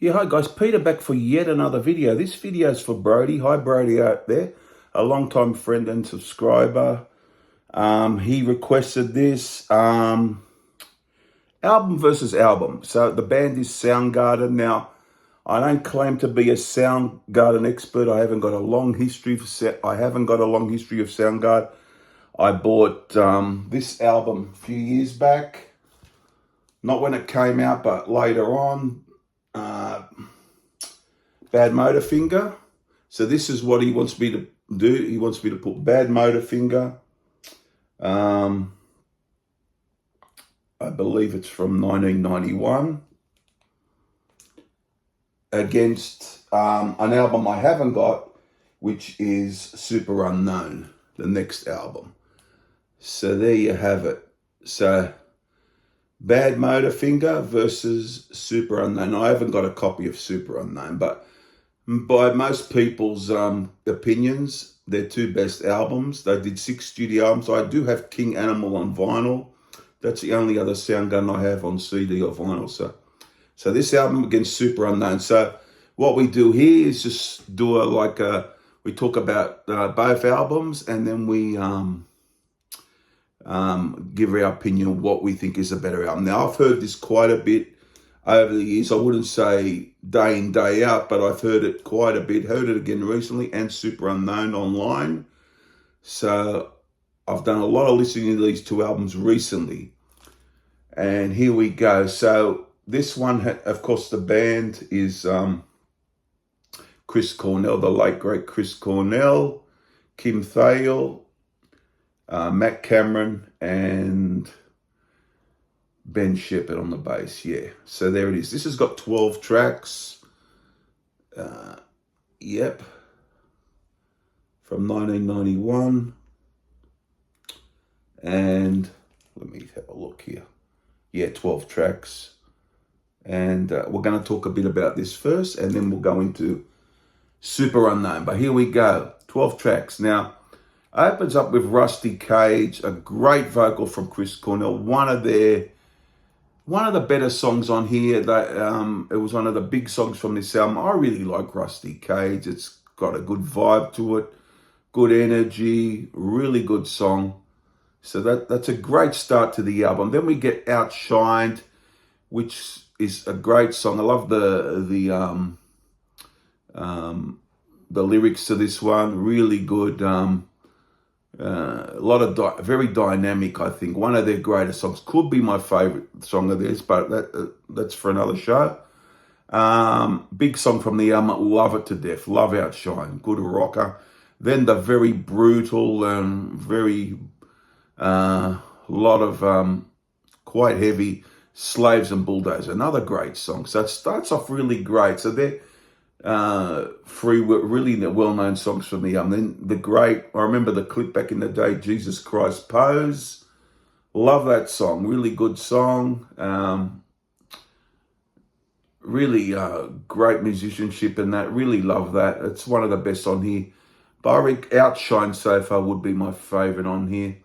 Yeah, hi guys, Peter back for yet another video. This video is for Brody. Hi Brody out there, a long-time friend and subscriber. He requested this album versus album. So the band is Soundgarden. Now, I don't claim to be a Soundgarden expert. I haven't got a long history of Soundgarden. I bought this album a few years back, not when it came out, but later on. Badmotorfinger. So this is what he wants me to do. He wants me to put Badmotorfinger. I believe it's from 1991 against an album I haven't got, which is Superunknown, the next album. So there you have it. So Badmotorfinger versus Superunknown. I haven't got a copy of Superunknown, but by most people's opinions, their two best albums. They did 6 studio albums. I do have King Animal on vinyl. That's the only other Soundgarden I have on CD or vinyl. So this album against Superunknown. So what we do here is just do we talk about both albums, and then we give our opinion of what we think is a better album. Now, I've heard this quite a bit over the years. I wouldn't say day in, day out, but I've heard it quite a bit. Heard it again recently, and Superunknown online. So I've done a lot of listening to these two albums recently. And here we go. So this one, of course, the band is Chris Cornell, the late, great Chris Cornell, Kim Thayil, Matt Cameron, and Ben Shepherd on the bass. Yeah, so there it is. This has got 12 tracks. Yep. From 1991. And let me have a look here. Yeah, 12 tracks. And we're going to talk a bit about this first, and then we'll go into Superunknown. But here we go. 12 tracks. Now, opens up with Rusty Cage, a great vocal from Chris Cornell. One of the better songs on here. It was one of the big songs from this album. I really like Rusty Cage. It's got a good vibe to it, good energy, really good song. So that's a great start to the album. Then we get Outshined, which is a great song. I love the lyrics to this one. Really good. A lot of very dynamic, I think. One of their greatest songs. Could be my favorite song of theirs, but that's for another show. Big song from the album. Love it to death. Love Outshine. Good rocker. Then the very brutal, very lot of quite heavy Slaves and Bulldozer. Another great song. So it starts off really great. So they're three really well-known songs from the album. Then I remember the clip back in the day, Jesus Christ Pose. Love that song. Really good song. Really great musicianship in that. Really love that. It's one of the best on here. But I think Outshine so far would be my favorite on here.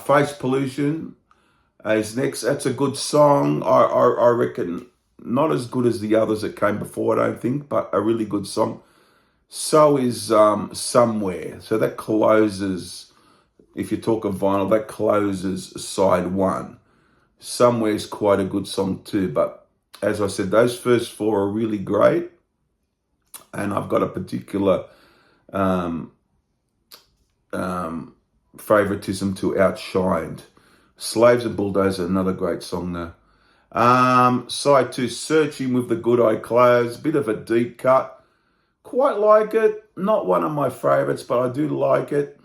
Face Pollution is next. That's a good song. I reckon not as good as the others that came before, I don't think, but a really good song. So is Somewhere. So that closes, if you talk of vinyl, that closes side one. Somewhere is quite a good song too, but as I said, those first four are really great. And I've got a particular favoritism to Outshined. Slaves and Bulldozer, another great song there. Side 2, Searching with the Good Eye Closed. Bit of a deep cut. Quite like it. Not one of my favorites, but I do like it.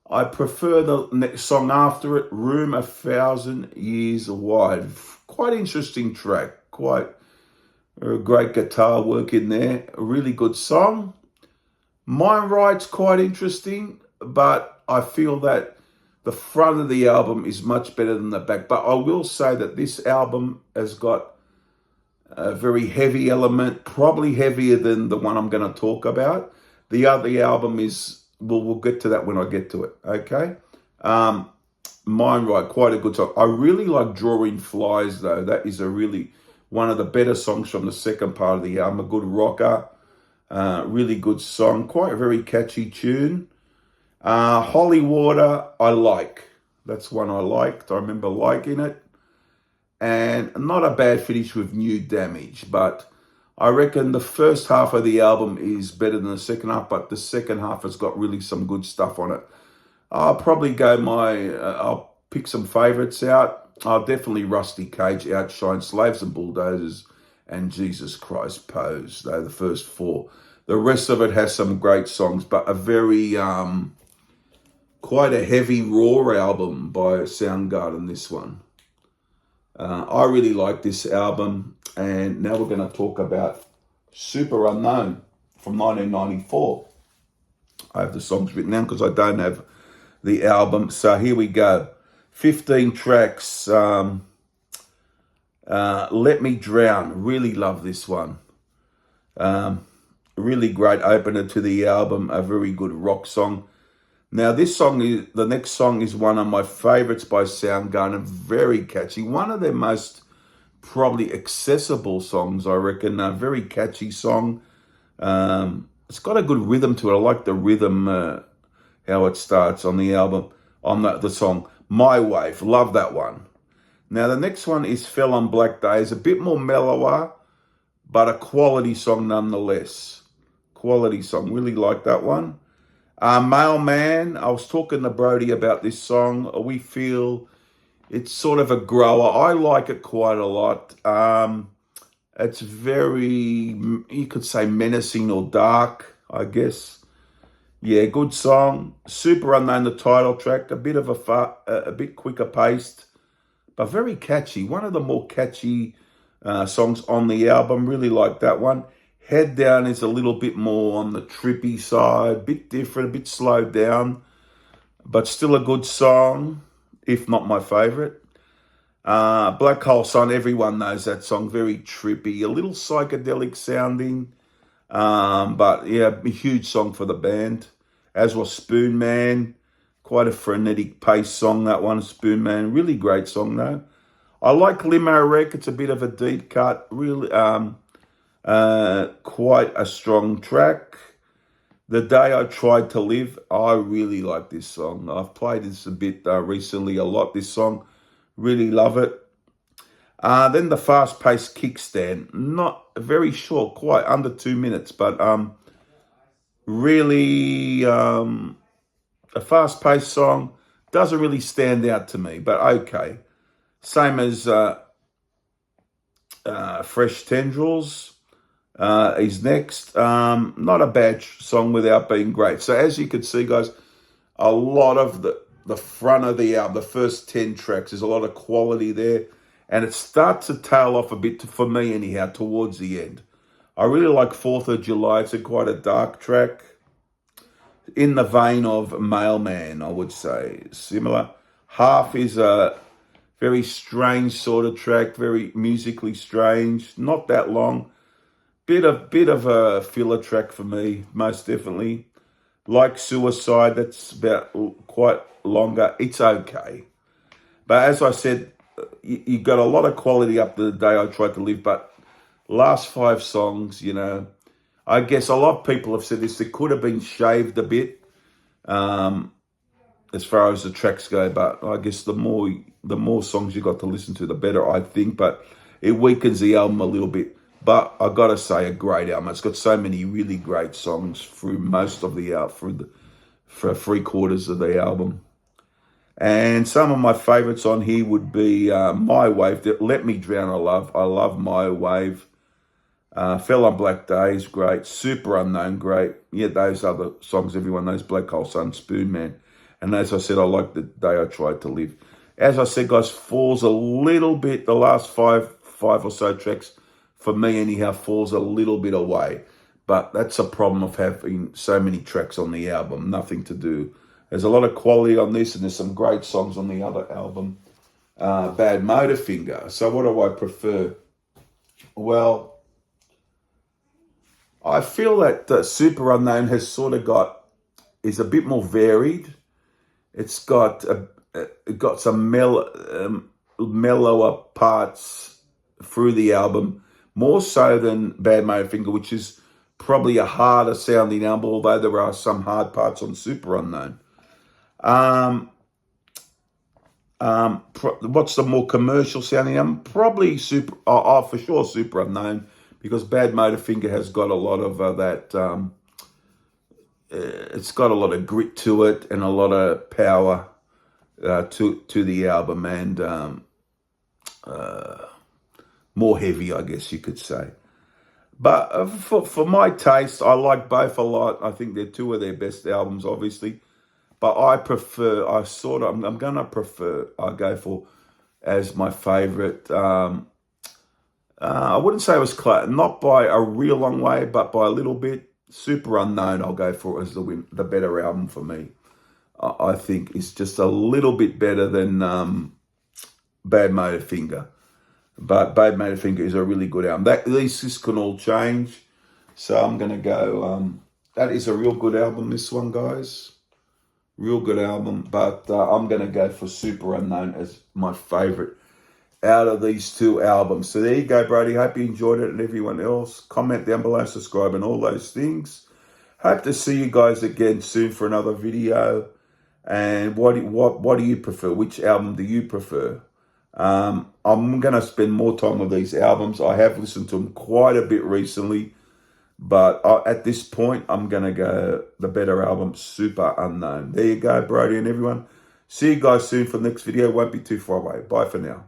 I prefer the next song after it, Room 1,000 Years Wide. Quite interesting track. Quite a great guitar work in there. A really good song. Mind Right's quite interesting, but I feel that the front of the album is much better than the back. But I will say that this album has got a very heavy element, probably heavier than the one I'm going to talk about. The other album is, we'll get to that when I get to it, okay? Mind Right, quite a good song. I really like Drawing Flies, though. That is a really one of the better songs from the second part of the album. A good rocker, really good song, quite a very catchy tune. Holy Water, I like. That's one I liked. I remember liking it. And not a bad finish with New Damage, but I reckon the first half of the album is better than the second half, but the second half has got really some good stuff on it. I'll probably go I'll pick some favourites out. I'll definitely Rusty Cage outshine Slaves and Bulldozers and Jesus Christ Pose. They're the first four. The rest of it has some great songs, but a very, quite a heavy, raw album by Soundgarden, this one. I really like this album, and now we're going to talk about Superunknown from 1994. I have the songs written down because I don't have the album. So here we go. 15 tracks. Let Me Drown. Really love this one. Really great opener to the album. A very good rock song. Now, the next song is one of my favorites by Soundgarden. Very catchy. One of their most probably accessible songs, I reckon. A very catchy song. It's got a good rhythm to it. I like the rhythm, how it starts on the album, on the song. My Wave. Love that one. Now, the next one is Fell on Black Days. A bit more mellower, but a quality song nonetheless. Quality song. Really like that one. Mailman, I was talking to Brody about this song. We feel it's sort of a grower. I like it quite a lot. It's very, you could say menacing or dark, I guess. Yeah, good song. Superunknown, the title track. A bit of a bit quicker paced, but very catchy. One of the more catchy songs on the album. Really like that one. Head Down is a little bit more on the trippy side, a bit different, a bit slowed down, but still a good song, if not my favourite. Black Hole Sun, everyone knows that song, very trippy, a little psychedelic sounding, but yeah, a huge song for the band, as was Spoon Man, quite a frenetic pace song, that one, Spoon Man, really great song though. I like Limo Wreck, it's a bit of a deep cut, really, quite a strong track. The Day I Tried to Live, I really like this song. I've played this a bit recently, a lot, this song. Really love it. Then the fast-paced kickstand, not very short, quite under 2 minutes, but really a fast-paced song. Doesn't really stand out to me, but okay. Same as Fresh Tendrils. Is next. Not a bad song without being great. So as you can see, guys, a lot of the front of the album, the first 10 tracks, there's a lot of quality there. And it starts to tail off a bit, for me anyhow, towards the end. I really like 4th of July. It's quite a dark track. In the vein of Mailman, I would say. Similar. Half is a very strange sort of track, very musically strange. Not that long. Bit of a filler track for me, most definitely. Like Suicide, that's about quite longer. It's okay. But as I said, you got a lot of quality up to The Day I Tried to Live, but last 5 songs, you know, I guess a lot of people have said this, it could have been shaved a bit as far as the tracks go, but I guess the more songs you got to listen to, the better, I think, but it weakens the album a little bit. But I got to say, a great album. It's got so many really great songs through most of the album, for 3/4 of the album. And some of my favourites on here would be My Wave. Let Me Drown, I love. I love My Wave. Fell on Black Days, great. Superunknown, great. Yeah, those other songs everyone knows. Black Hole Sun, Spoon Man. And as I said, I like The Day I Tried to Live. As I said, guys, falls a little bit, the last five or so tracks, for me anyhow, falls a little bit away. But that's a problem of having so many tracks on the album. Nothing to do. There's a lot of quality on this, and there's some great songs on the other album. Badmotorfinger. So what do I prefer? Well, I feel that Superunknown has sort of is a bit more varied. It's got some mellower parts through the album, more so than Badmotorfinger, which is probably a harder sounding album, although there are some hard parts on Superunknown. What's the more commercial sounding album? Probably for sure Superunknown, because Badmotorfinger has got a lot of that. It's got a lot of grit to it and a lot of power to the album, and more heavy, I guess you could say. But for my taste, I like both a lot. I think they're two of their best albums, obviously. But I prefer, I'm going to prefer, I go for as my favourite. I wouldn't say it was not by a real long way, but by a little bit. Superunknown, I'll go for as the better album for me. I think it's just a little bit better than Badmotorfinger. But Badmotorfinger is a really good album. These can all change. So I'm going to go, that is a real good album, this one, guys. Real good album. But I'm going to go for Superunknown as my favourite out of these two albums. So there you go, Brody. Hope you enjoyed it, and everyone else. Comment down below, subscribe, and all those things. Hope to see you guys again soon for another video. And what do you prefer? Which album do you prefer? I'm going to spend more time with these albums. I have listened to them quite a bit recently, but at this point, I'm going to go the better album, Superunknown. There you go, Brody and everyone. See you guys soon for the next video. Won't be too far away. Bye for now.